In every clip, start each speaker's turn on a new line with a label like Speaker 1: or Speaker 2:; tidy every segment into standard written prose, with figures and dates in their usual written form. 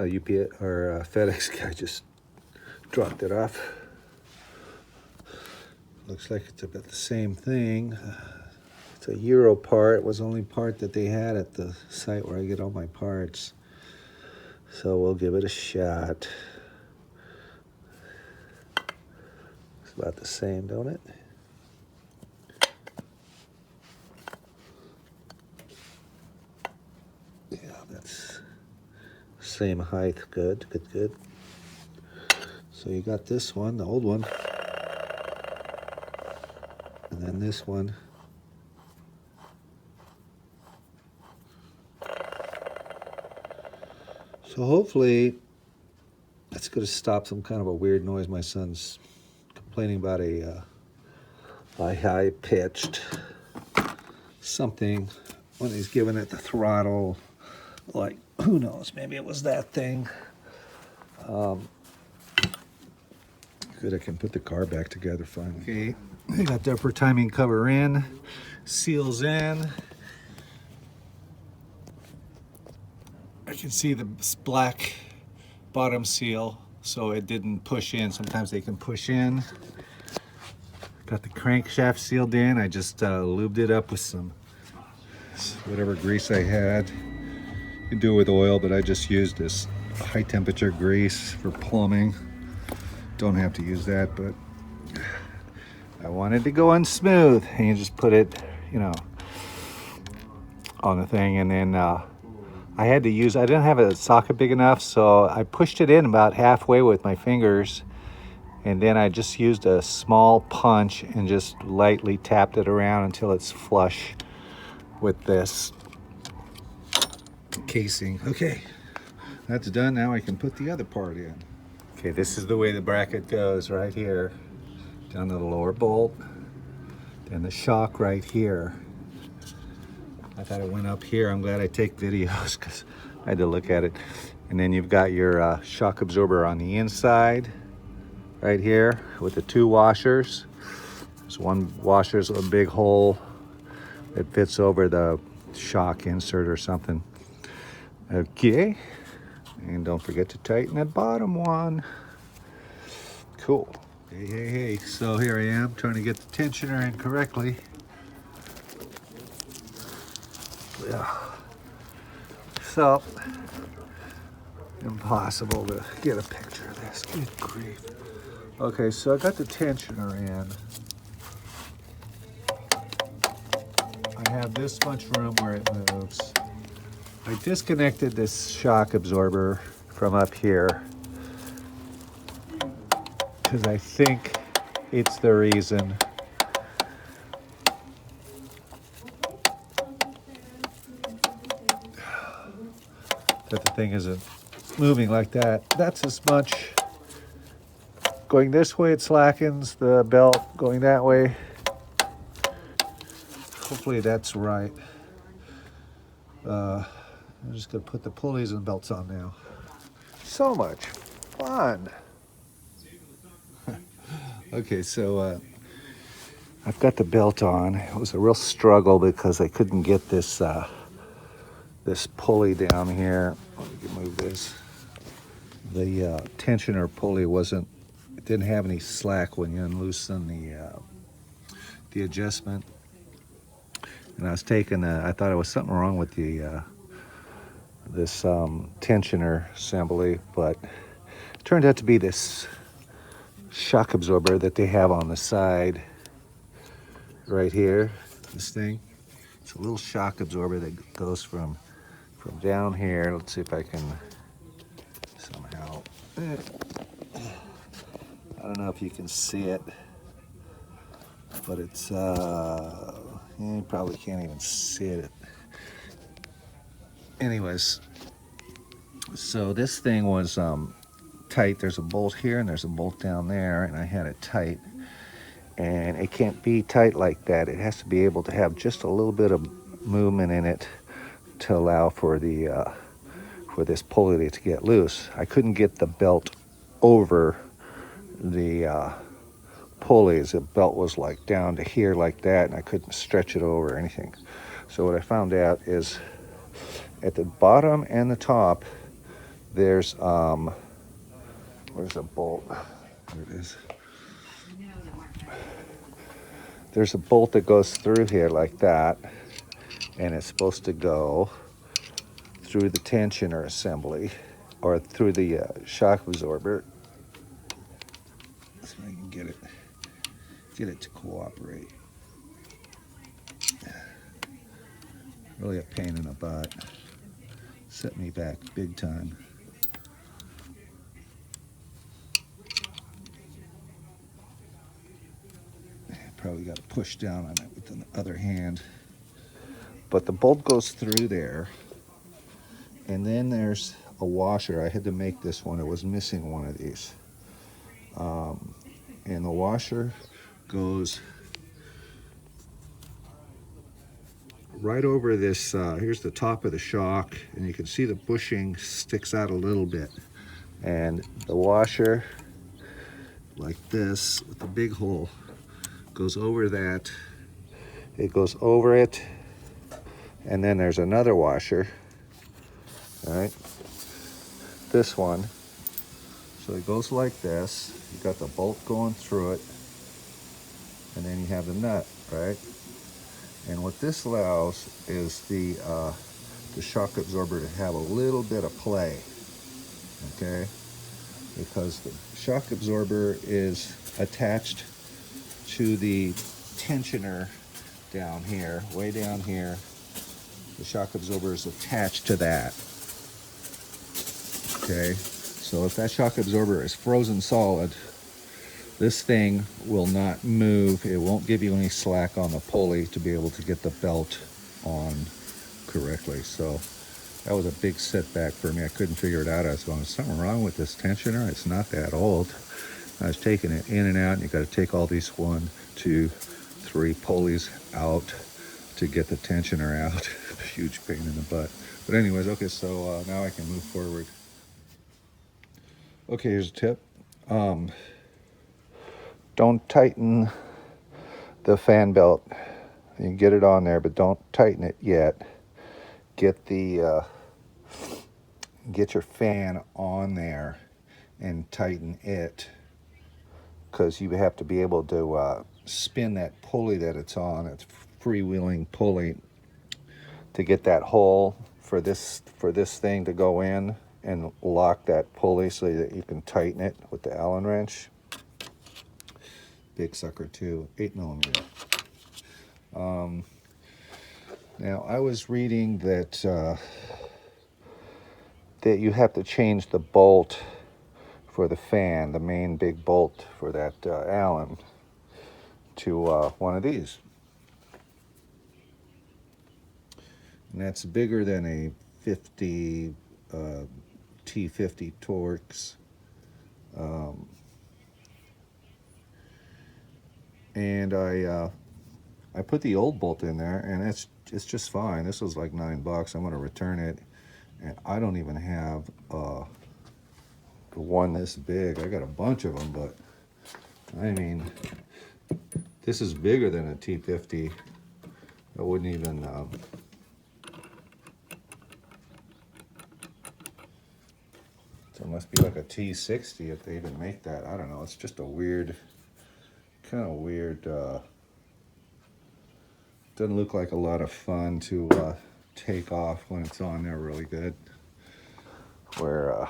Speaker 1: UPS or FedEx guy just dropped it off. Looks like it's about the same thing. It's a Euro part. It was the only part that they had at the site where I get all my parts. So we'll give it a shot. It's about the same, don't it? Yeah, that's same height. Good, good, good. So you got this one, the old one. And then this one. So hopefully that's going to stop some kind of a weird noise. My son's complaining about a high-pitched something when he's giving it the throttle. Like, who knows, maybe it was that thing. Good, I can put the car back together finally. Okay, I got the upper timing cover in, seals in. I can see the black bottom seal, so it didn't push in. Sometimes they can push in. Got the crankshaft sealed in. I just lubed it up with some whatever grease I had. You can do it with oil, but I just used this high temperature grease for plumbing. Don't have to use that, but I wanted to go on smooth. And you just put it, you know, on the thing, and then I didn't have a socket big enough, so I pushed it in about halfway with my fingers, and then I just used a small punch and just lightly tapped it around until it's flush with this casing. Okay, that's done. Now I can put the other part in. Okay, this is the way the bracket goes right here. Down to the lower bolt, then the shock right here. I thought it went up here. I'm glad I take videos because I had to look at it. And then you've got your shock absorber on the inside right here with the two washers. There's one washer's a big hole that fits over the shock insert or something. Okay, and don't forget to tighten that bottom one. Cool. Hey. So here I am trying to get the tensioner in correctly. Yeah. So, impossible to get a picture of this. Good grief. Okay, so I got the tensioner in. I have this much room where it moves. I disconnected this shock absorber from up here because I think it's the reason that the thing isn't moving like that. That's as much. Going this way, it slackens the belt. Going that way, hopefully that's right. I'm just gonna put the pulleys and belts on now. So much fun. Okay, so I've got the belt on. It was a real struggle because I couldn't get this this pulley down here. Let me move this. The tensioner pulley it didn't have any slack when you unloosen the adjustment. And I was I thought it was something wrong with the this tensioner assembly, but it turned out to be this shock absorber that they have on the side right here. This thing, it's a little shock absorber that goes from down here. Let's see if I can somehow, I don't know if you can see it, but it's you probably can't even see it. Anyways, so this thing was tight. There's a bolt here and there's a bolt down there, and I had it tight, and it can't be tight like that. It has to be able to have just a little bit of movement in it to allow for the for this pulley to get loose. I couldn't get the belt over the pulleys. The belt was like down to here like that, and I couldn't stretch it over or anything. So what I found out is at the bottom and the top, there's where's a bolt? There it is. There's a bolt that goes through here like that, and it's supposed to go through the tensioner assembly, or through the shock absorber. So I can get it to cooperate. Really a pain in the butt. Set me back big time. Probably got to push down on it with the other hand. But the bolt goes through there, and then there's a washer. I had to make this one. It was missing one of these. And the washer goes right over this. Here's the top of the shock, and you can see the bushing sticks out a little bit. And the washer, like this, with the big hole, goes over that. It goes over it, and then there's another washer. All right, this one. So it goes like this. You got the bolt going through it, and then you have the nut, right? And what this allows is the shock absorber to have a little bit of play, okay? Because the shock absorber is attached to the tensioner down here, way down here. The shock absorber is attached to that, okay? So if that shock absorber is frozen solid, this thing will not move. It won't give you any slack on the pulley to be able to get the belt on correctly. So that was a big setback for me. I couldn't figure it out. I was going, is something wrong with this tensioner? It's not that old. I was taking it in and out, and you got to take all these 1, 2, 3 pulleys out to get the tensioner out. Huge pain in the butt. But anyways, okay, so now I can move forward. Okay, here's a tip. Don't tighten the fan belt. You can get it on there, but don't tighten it yet. Get your fan on there and tighten it, because you have to be able to spin that pulley that it's on. It's freewheeling pulley to get that hole for this thing to go in and lock that pulley so that you can tighten it with the Allen wrench. Big sucker too, 8mm. Now I was reading that that you have to change the bolt for the fan, the main big bolt for that Allen, to one of these. And that's bigger than a 50 T50 Torx. And I put the old bolt in there, and it's just fine. This was like $9. I'm going to return it, and I don't even have the one this big. I got a bunch of them, but I mean, this is bigger than a T50. I wouldn't even so it must be like a T60 if they even make that. I don't know. It's just a weird, kind of weird. Doesn't look like a lot of fun to take off when it's on there really good. Where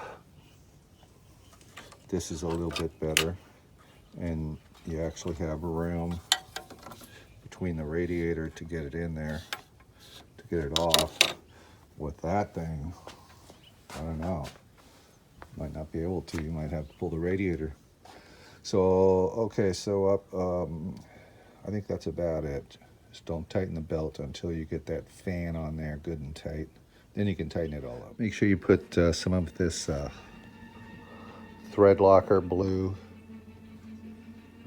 Speaker 1: this is a little bit better, and you actually have room between the radiator to get it in there, to get it off. With that thing, I don't know. Might not be able to. You might have to pull the radiator. So okay, so I think that's about it. Just don't tighten the belt until you get that fan on there good and tight. Then you can tighten it all up. Make sure you put some of this thread locker blue.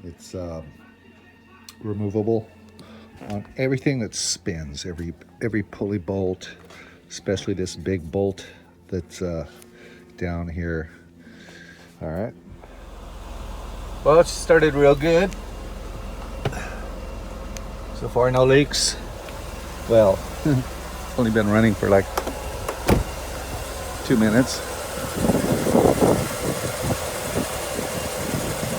Speaker 1: It's removable on everything that spins, every pulley bolt, especially this big bolt that's down here. All right. Well, it started real good. So far, no leaks. Well, only been running for like 2 minutes.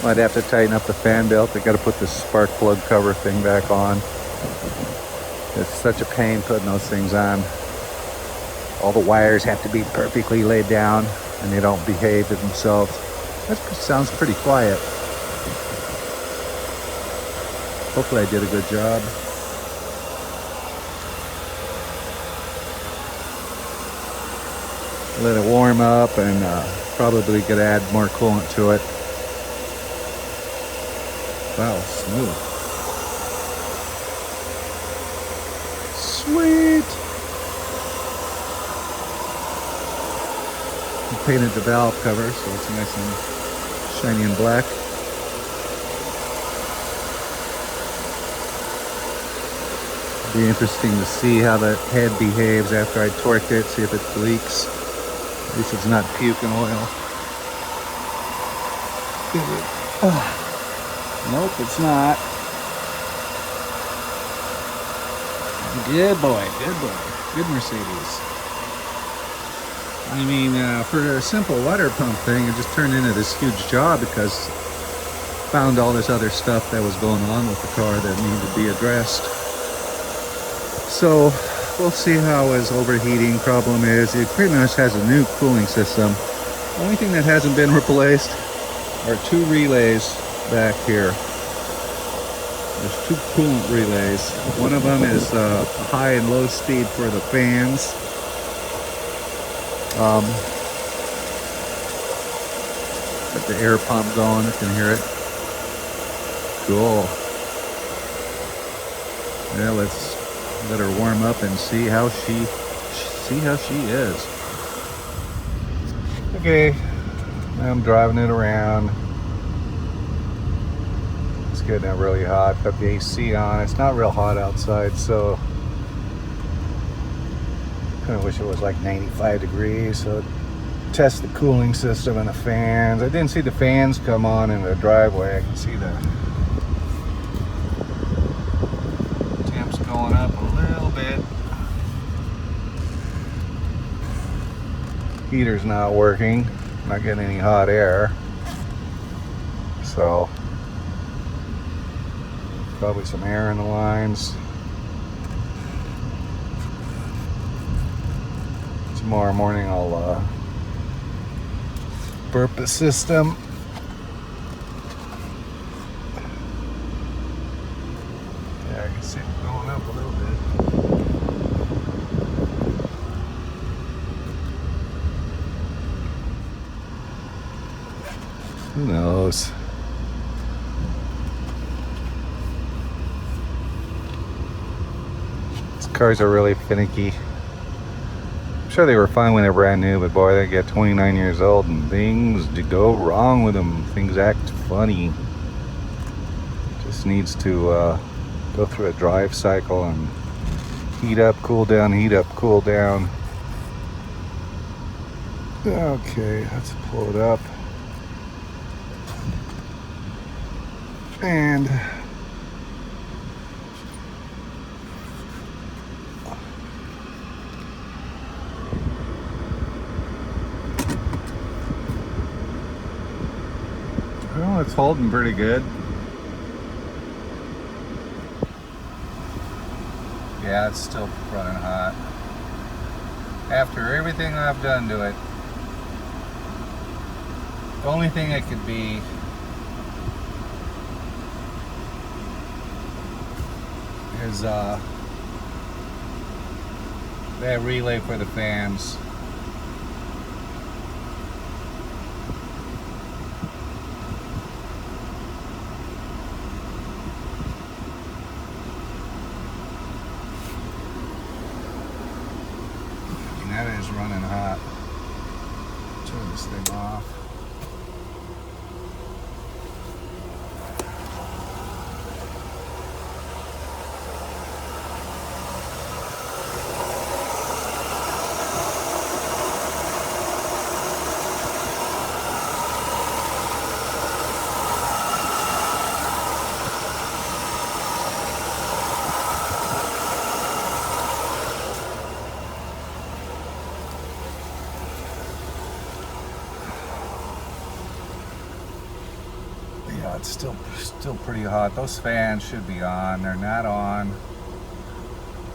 Speaker 1: Might have to tighten up the fan belt. I got to put this spark plug cover thing back on. It's such a pain putting those things on. All the wires have to be perfectly laid down and they don't behave to themselves. That sounds pretty quiet. Hopefully I did a good job. Let it warm up and probably could add more coolant to it. Wow, smooth. Sweet. I painted the valve cover so it's nice and shiny and black. Be interesting to see how the head behaves after I torque it, see if it leaks. At least it's not puking oil. Nope, it's not. Good boy, good boy. Good Mercedes. I mean, for a simple water pump thing, it just turned into this huge job because found all this other stuff that was going on with the car that needed to be addressed. So we'll see how his overheating problem is. It pretty much has a new cooling system. The only thing that hasn't been replaced are two relays back here. There's two coolant relays. One of them is high and low speed for the fans. Got the air pump going, you can hear it. Cool. Yeah, let's let her warm up and see how she is. Okay, I'm driving it around. It's getting out really hot. Got the AC on. It's not real hot outside, so kind of wish it was like 95 degrees. So test the cooling system and the fans. I didn't see the fans come on in the driveway. I can see the temps going up a little bit. Heater's not working. Not getting any hot air. So probably some air in the lines. Tomorrow morning I'll burp the system. Yeah, I can see it going up a little bit. Who knows? These cars are really finicky. I'm sure they were fine when they're brand new, but boy, they get 29 years old and things go wrong with them. Things act funny. Just needs to go through a drive cycle and heat up, cool down, heat up, cool down. Okay, let's pull it up. And well, it's holding pretty good. Yeah, it's still running hot. After everything I've done to it, the only thing it could be is that relay for the fans. And that is running hot. Turn this thing off. it's still pretty hot. Those fans should be on. They're not on.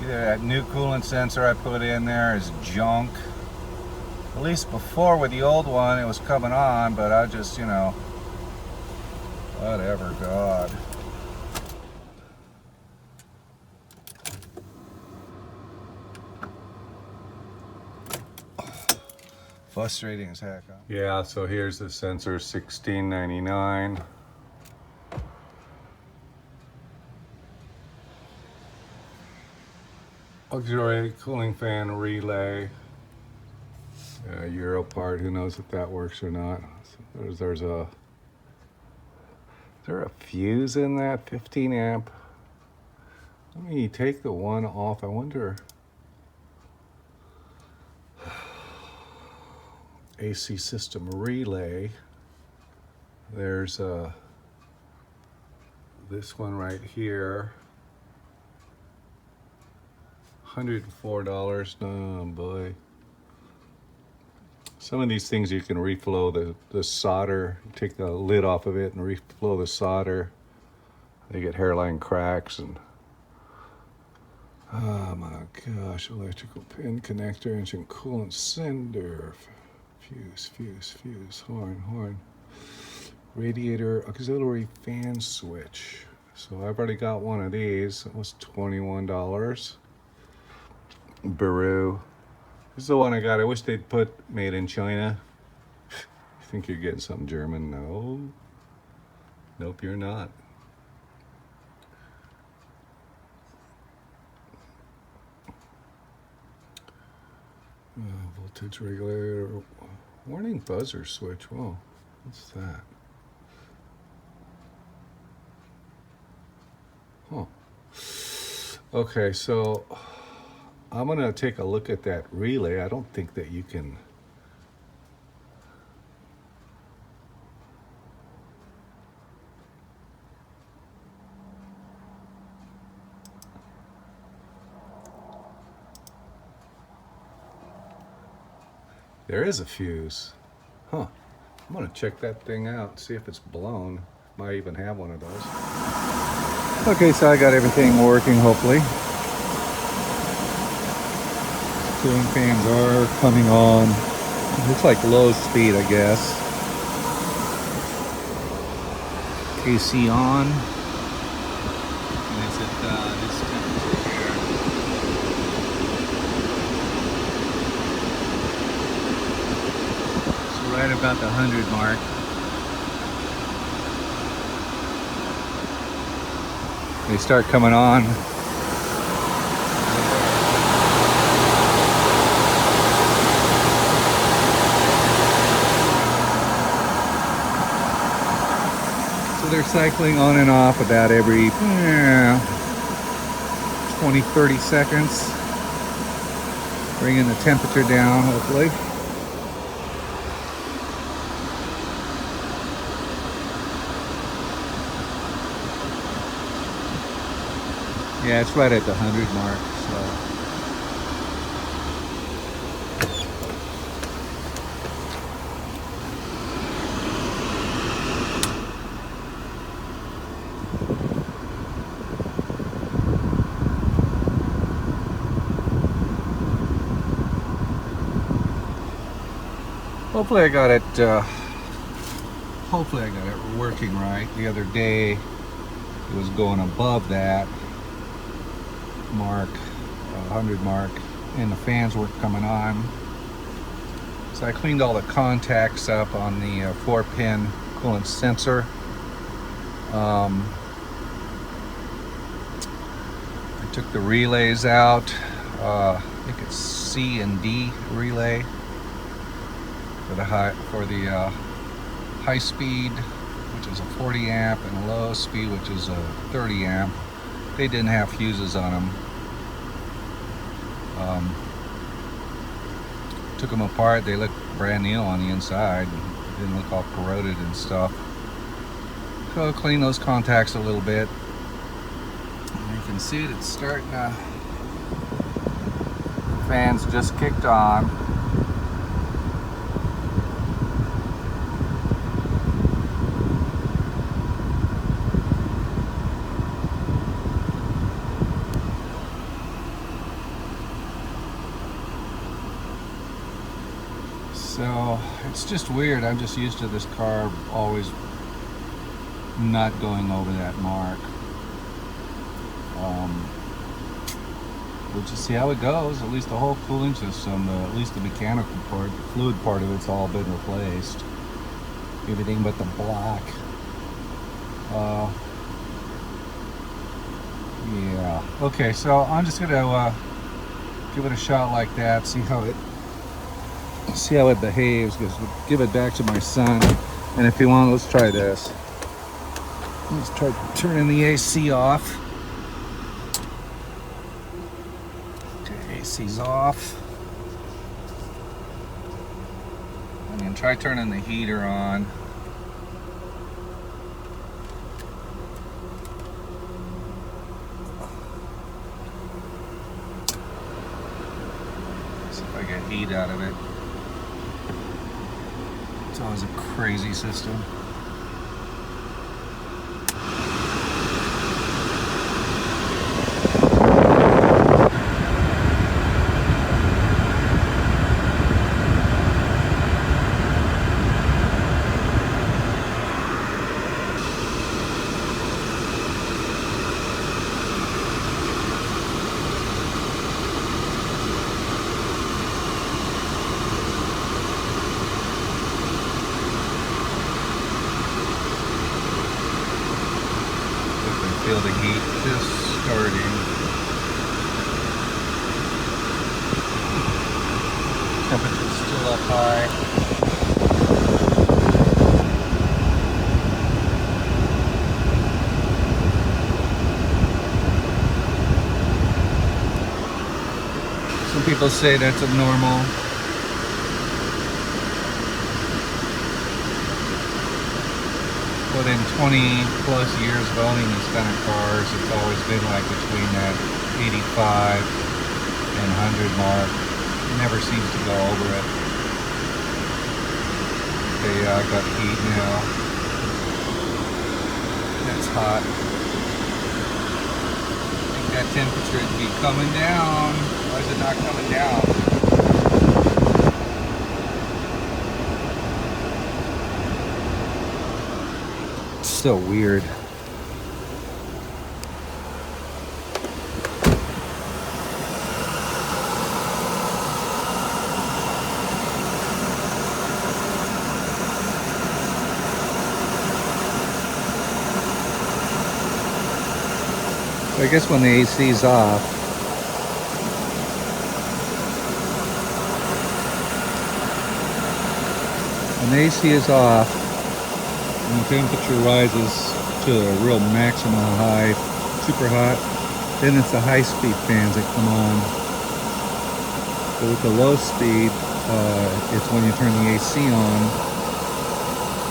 Speaker 1: Either that new coolant sensor I put in there is junk. At least before with the old one, it was coming on, but I just, you know, whatever, God. Frustrating as heck, huh? Yeah, so here's the sensor, $16.99. Auxiliary cooling fan relay. Euro part, who knows if that works or not. So there's a, is there a fuse in that 15 amp? Let me take the one off. I wonder. AC system relay. There's this one right here. $104. Oh boy. Some of these things you can reflow the solder. Take the lid off of it and reflow the solder. They get hairline cracks and oh my gosh, electrical pin connector, engine coolant sender, fuse, horn, radiator auxiliary fan switch. So I've already got one of these. It was $21. Baru. This is the one I got. I wish they'd put made in China. You think you're getting something German? No. Nope, you're not. Voltage regulator. Warning buzzer switch. Whoa, what's that? Huh. Okay, so I'm gonna take a look at that relay. I don't think that you can. There is a fuse. Huh. I'm gonna check that thing out, see if it's blown. Might even have one of those. Okay, so I got everything working, hopefully. Cooling fans are coming on. Looks like low speed, I guess. AC on. And it's at this temperature here. So right about the 100 mark. They start coming on. They're cycling on and off about every 20-30 seconds, bringing the temperature down, hopefully. Yeah, it's right at the 100 mark, so. Hopefully I got it working right. The other day it was going above that mark, 100 mark, and the fans weren't coming on. So I cleaned all the contacts up on the 4-pin coolant sensor. I took the relays out. I think it's C and D relay. For the high speed, which is a 40 amp, and a low speed, which is a 30 amp. They didn't have fuses on them. Took them apart. They looked brand new on the inside. Didn't look all corroded and stuff. So clean those contacts a little bit. And you can see it's starting to. Fans just kicked on. So it's just weird. I'm just used to this car always not going over that mark. We'll just see how it goes. At least the whole cooling system, at least the mechanical part, the fluid part of it's all been replaced. Everything but the block. Yeah. Okay, so I'm just gonna give it a shot like that. See how it behaves. Give it back to my son. And if you want, let's try this. Let's try turning the AC off. Okay, AC's off. And then try turning the heater on. See if I get heat out of it. It's always a crazy system. Feel the heat just starting. Temperature's still up high. Some people say that's abnormal. But in 20 plus years of owning these kind of cars, it's always been like between that 85 and 100 mark. It never seems to go over it. Okay, I got heat now. That's hot. I think that temperature would be coming down. Why is it not coming down? So weird. So I guess when the AC's off, when the AC is off, and the temperature rises to a real maximum high, super hot, then it's the high-speed fans that come on. But with the low speed, it's when you turn the AC on,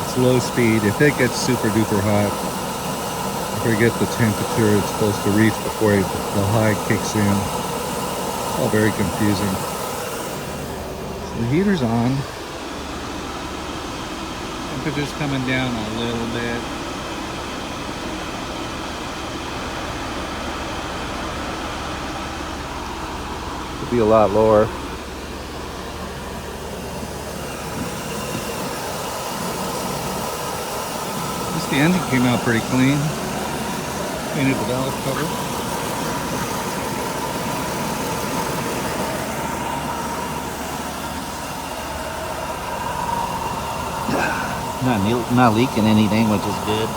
Speaker 1: it's low speed. If it gets super duper hot, I forget the temperature it's supposed to reach before the high kicks in. It's all very confusing. So the heater's on. Temperature's coming down a little bit. Could be a lot lower. At least the engine came out pretty clean. Painted the valve cover.
Speaker 2: Not leaking anything, which is good.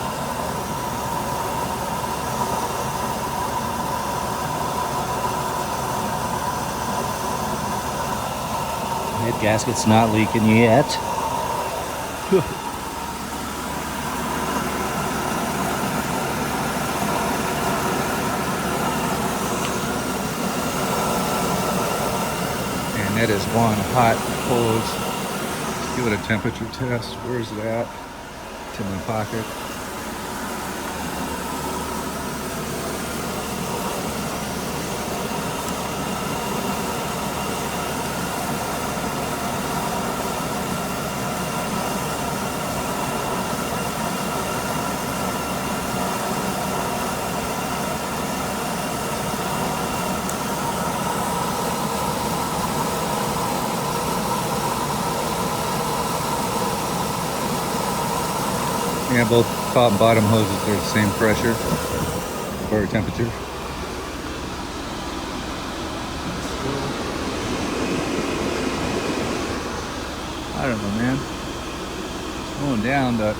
Speaker 2: That gasket's not leaking yet.
Speaker 1: And that is one hot hose. Give it a temperature test. Where's that? It's in my pocket. Yeah, both top and bottom hoses are the same pressure or temperature. I don't know, man. It's going down, but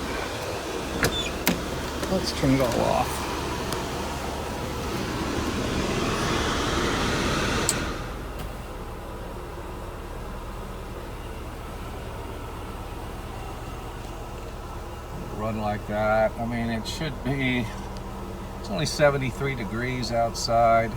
Speaker 1: let's turn it all off. Run like that. I mean, it should be, it's only 73 degrees outside.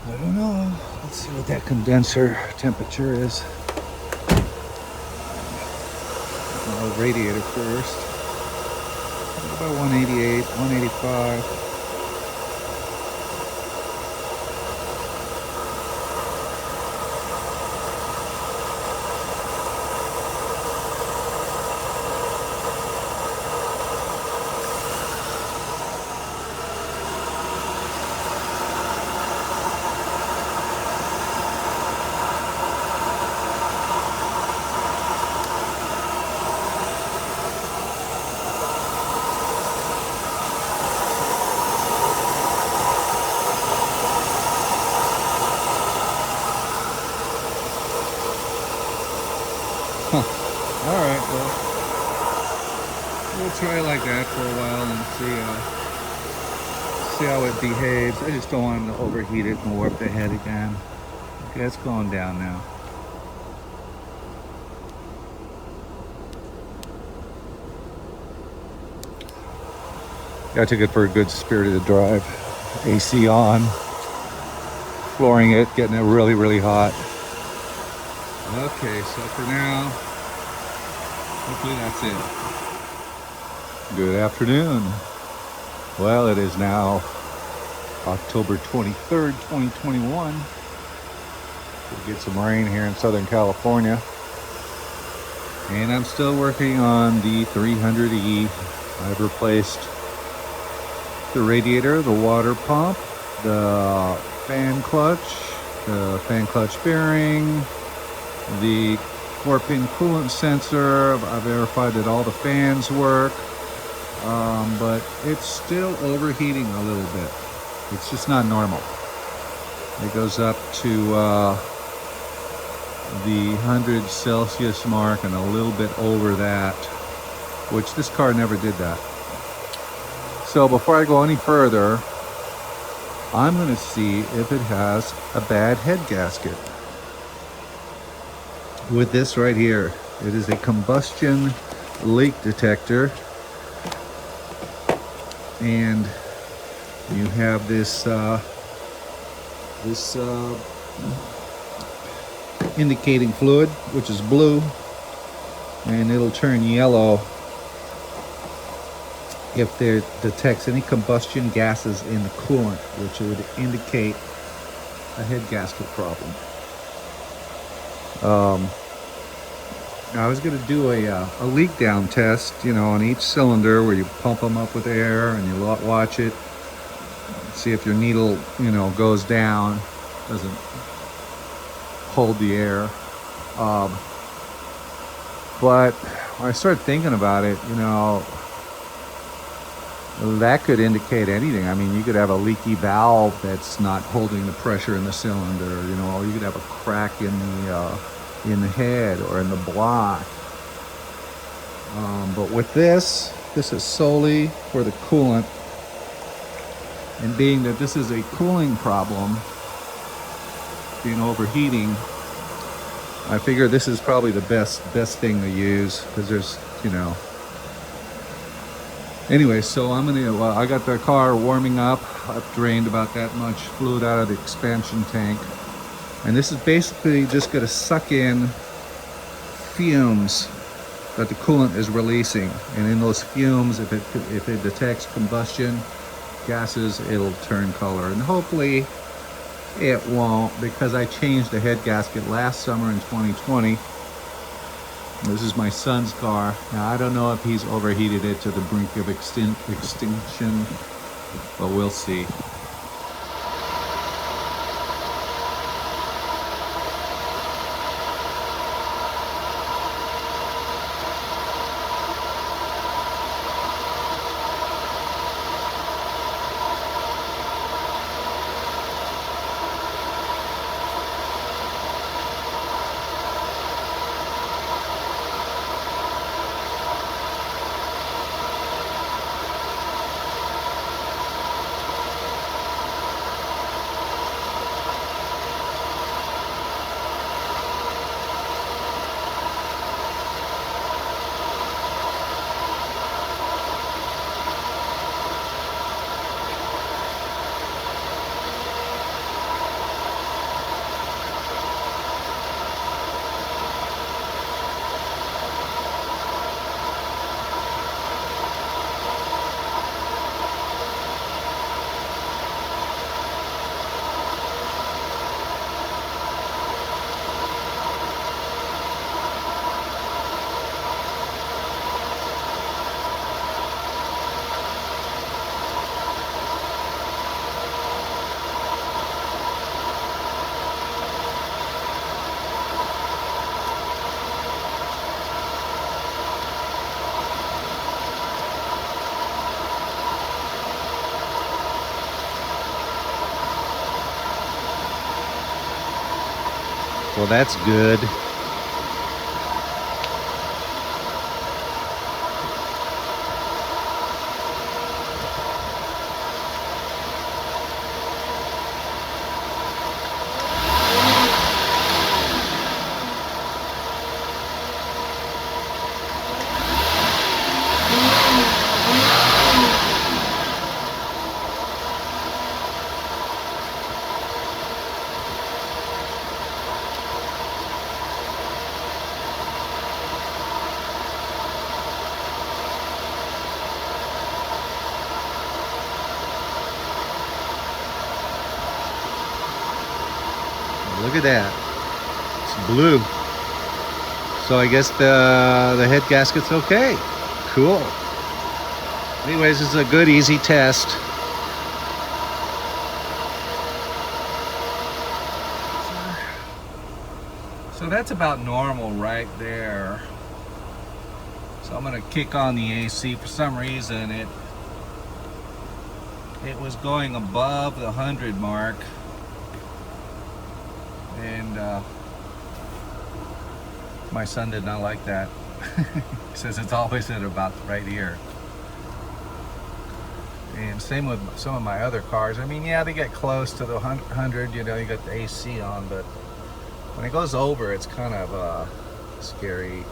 Speaker 1: I don't know. Let's see what that condenser temperature is. Radiator first. About 188, 185. Alright, well, we'll try like that for a while and see how it behaves. I just don't want to overheat it and warp the head again. Okay, it's going down now. Yeah, I took it for a good spirited drive. AC on, flooring it, getting it really, really hot. Okay, so for now, hopefully that's it. Good afternoon. Well, it is now October 23rd, 2021. We'll get some rain here in Southern California. And I'm still working on the 300E. I've replaced the radiator, the water pump, the fan clutch bearing, the 4-pin coolant sensor. I verified that all the fans work, but it's still overheating a little bit. It's just not normal. It goes up to the 100 Celsius mark and a little bit over that, which this car never did that. So before I go any further, I'm going to see if it has a bad head gasket. With this right here, it is a combustion leak detector, and you have this indicating fluid, which is blue, and it'll turn yellow if there detects any combustion gases in the coolant, which would indicate a head gasket problem. I was going to do a leak down test, you know, on each cylinder, where you pump them up with air and you watch it, see if your needle, you know, goes down, doesn't hold the air. But when I started thinking about it, you know, that could indicate anything. I mean, you could have a leaky valve that's not holding the pressure in the cylinder, you know, or you could have a crack in the head or in the block. But with this is solely for the coolant, and being that this is a cooling problem, being overheating, I figure this is probably the best thing to use, because there's, you know. Anyway, so I'm gonna, I got the car warming up. I've drained about that much fluid out of the expansion tank. And this is basically just gonna suck in fumes that the coolant is releasing. And in those fumes, if it detects combustion gases, it'll turn color. And hopefully it won't, because I changed the head gasket last summer in 2020. This is my son's car. Now, I don't know if he's overheated it to the brink of extinction, but we'll see. Well, that's good. Look at that. It's blue. So I guess the head gasket's okay. Cool. Anyways, this is a good, easy test. So that's about normal right there. So I'm gonna kick on the AC. For some reason, it was going above the 100 mark. And my son did not like that. He says it's always at about right here. And same with some of my other cars. I mean, yeah, they get close to the 100, you know, you got the AC on, but when it goes over, it's kind of scary.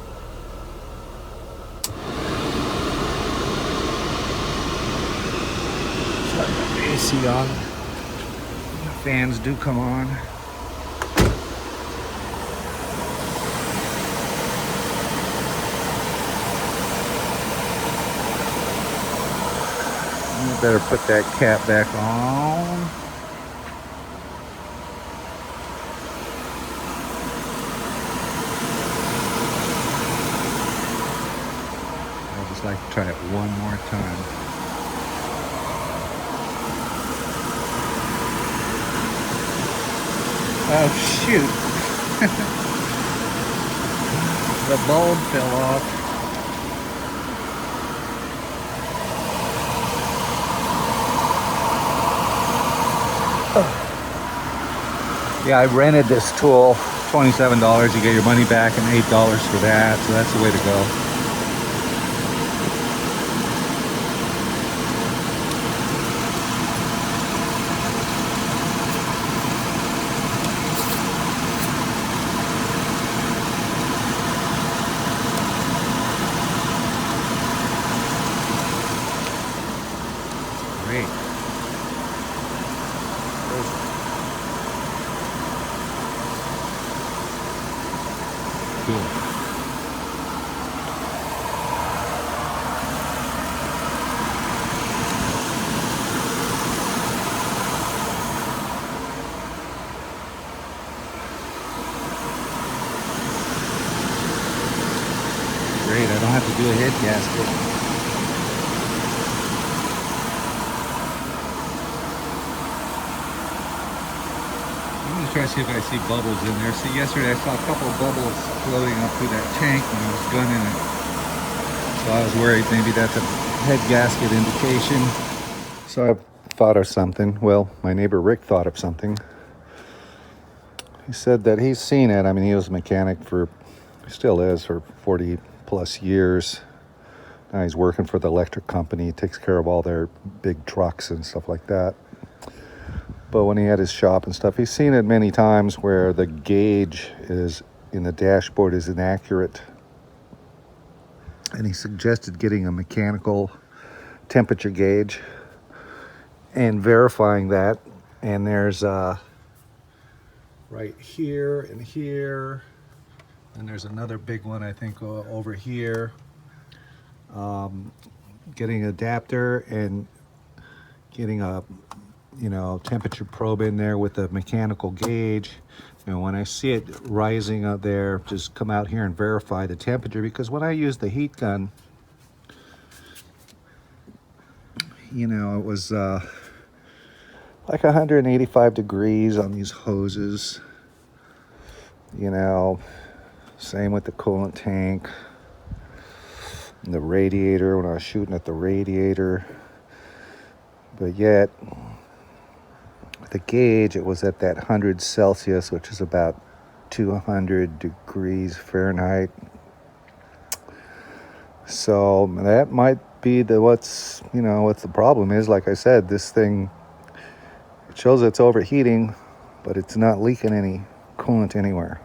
Speaker 1: So I got the AC on. The fans do come on. Better put that cap back on. I'd just like to try it one more time. Oh shoot. The bulb fell off. Yeah, I rented this tool, $27. You get your money back and $8 for that, so that's the way to go. Great. Cool. do a head gasket. I'm gonna try to see if I see bubbles in there. See, yesterday I saw a couple of bubbles floating up through that tank when I was gunning it. So I was worried maybe that's a head gasket indication. So I thought of something. Well, my neighbor Rick thought of something. He said that he's seen it. I mean, he was a mechanic he still is, for 40 plus years. Now he's working for the electric company. He takes care of all their big trucks and stuff like that. But when he had his shop and stuff, he's seen it many times where the gauge is in the dashboard is inaccurate. And he suggested getting a mechanical temperature gauge and verifying that. And there's right here and here, and there's another big one I think over here. Getting an adapter and getting a temperature probe in there with a mechanical gauge. And when I see it rising out there, just come out here and verify the temperature, because when I use the heat gun, it was like 185 degrees on these hoses. Same with the coolant tank and the radiator when I was shooting at the radiator. But yet, the gauge, it was at that 100 Celsius, which is about 200 degrees Fahrenheit. So that might be what's the problem is. Like I said, this thing, it shows it's overheating, but it's not leaking any coolant anywhere.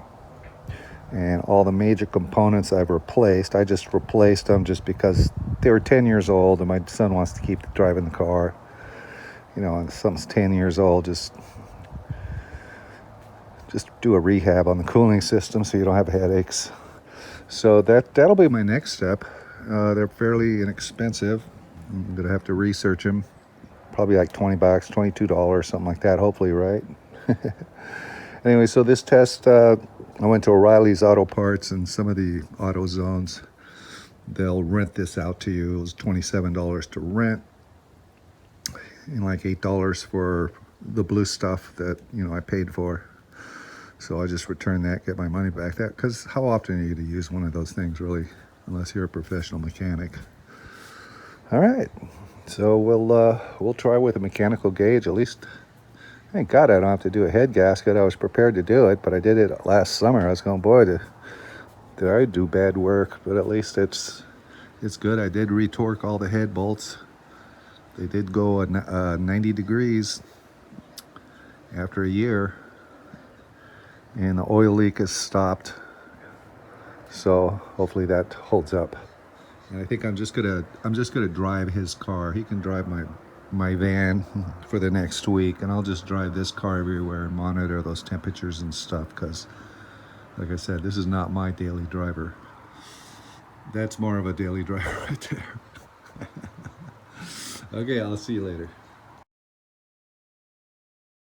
Speaker 1: And all the major components I've replaced, I just replaced them just because they were 10 years old and my son wants to keep driving the car. And something's 10 years old, just do a rehab on the cooling system so you don't have headaches. So that'll be my next step. They're fairly inexpensive. I'm gonna have to research them. Probably like $20, $22, something like that, hopefully, right? Anyway, so this test, I went to O'Reilly's Auto Parts and some of the auto zones. They'll rent this out to you. It was $27 to rent and like $8 for the blue stuff that, I paid for. So I just returned that, get my money back. Because how often are you to use one of those things, really, unless you're a professional mechanic? All right, so we'll try with a mechanical gauge. At least, thank God I don't have to do a head gasket. I was prepared to do it, but I did it last summer. I was going, boy, did I do bad work? But at least it's good. I did retorque all the head bolts. They did go 90 degrees after a year, and the oil leak has stopped. So hopefully that holds up. And I think I'm just gonna drive his car. He can drive my van for the next week, and I'll just drive this car everywhere and monitor those temperatures and stuff. Because, like I said, this is not my daily driver. That's more of a daily driver right there. Okay, I'll see you later.